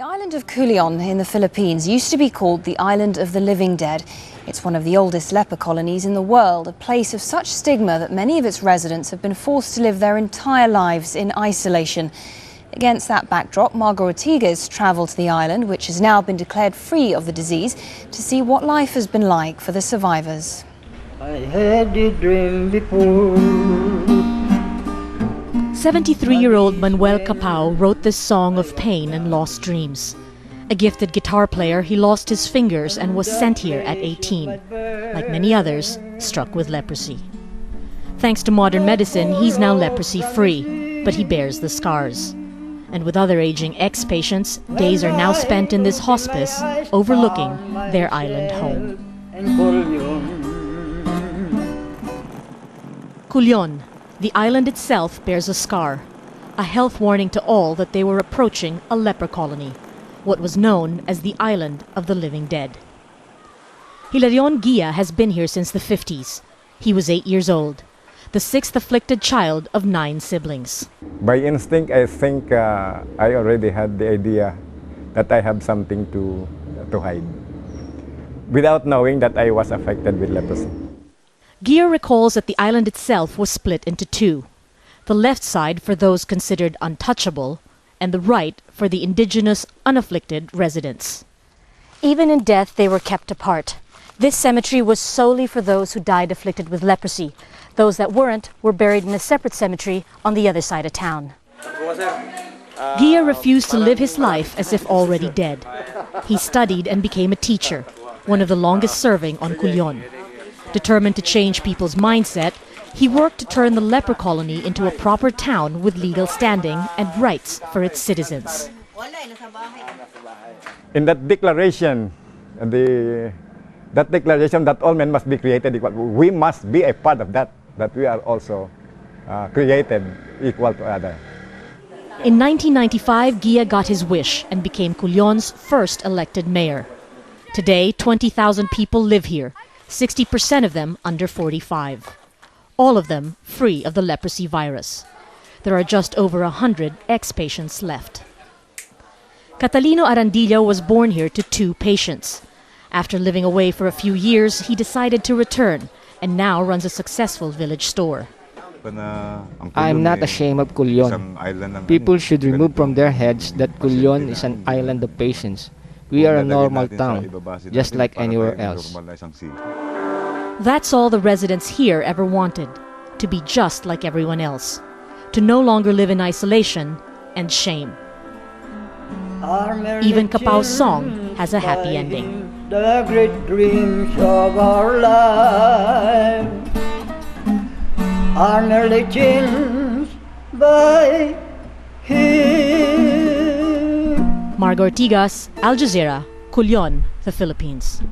The island of Culion in the Philippines used to be called the Island of the Living Dead. It's one of the oldest leper colonies in the world, a place of such stigma that many of its residents have been forced to live their entire lives in isolation. Against that backdrop, Marga Ortigas travelled to the island, which has now been declared free of the disease, to see what life has been like for the survivors. I had a dream before. 73-year-old Manuel Capao wrote this song of pain and lost dreams. A gifted guitar player, he lost his fingers and was sent here at 18. Like many others, struck with leprosy. Thanks to modern medicine, he's now leprosy-free, but he bears the scars. And with other aging ex-patients, days are now spent in this hospice, overlooking their island home. Culion, the island itself bears a scar, a health warning to all that they were approaching a leper colony, what was known as the Island of the Living Dead. Hilarion Guia has been here since the 50s. He was 8 years old, the sixth afflicted child of 9 siblings. By instinct, I think I already had the idea that I have something to hide, without knowing that I was affected with leprosy. Guia recalls that the island itself was split into two, the left side for those considered untouchable, and the right for the indigenous, unafflicted residents. Even in death, they were kept apart. This cemetery was solely for those who died afflicted with leprosy. Those that weren't were buried in a separate cemetery on the other side of town. Guia refused to live his life as if already dead. He studied and became a teacher, one of the longest serving on Culion. Determined to change people's mindset, he worked to turn the leper colony into a proper town with legal standing and rights for its citizens. In that declaration, that all men must be created equal, we must be a part of that we are also created equal to others. In 1995, Guia got his wish and became Culion's first elected mayor. Today, 20,000 people live here, 60% of them under 45. All of them free of the leprosy virus. There are just over 100 ex-patients left. CATALINO ARANDILLA was born here to 2 patients. After living away for a few years, he decided to return and now runs a successful village store. I'm not ashamed of Culion. People should remove from their heads that Culion is an island of patients. We are a normal town, just like anywhere else. That's all the residents here ever wanted, to be just like everyone else, to no longer live in isolation and shame. Even Capao's song has a happy ending. The great dreams of our life are merely changed by him. Marga Ortigas, Jazeera, Culion, the Philippines.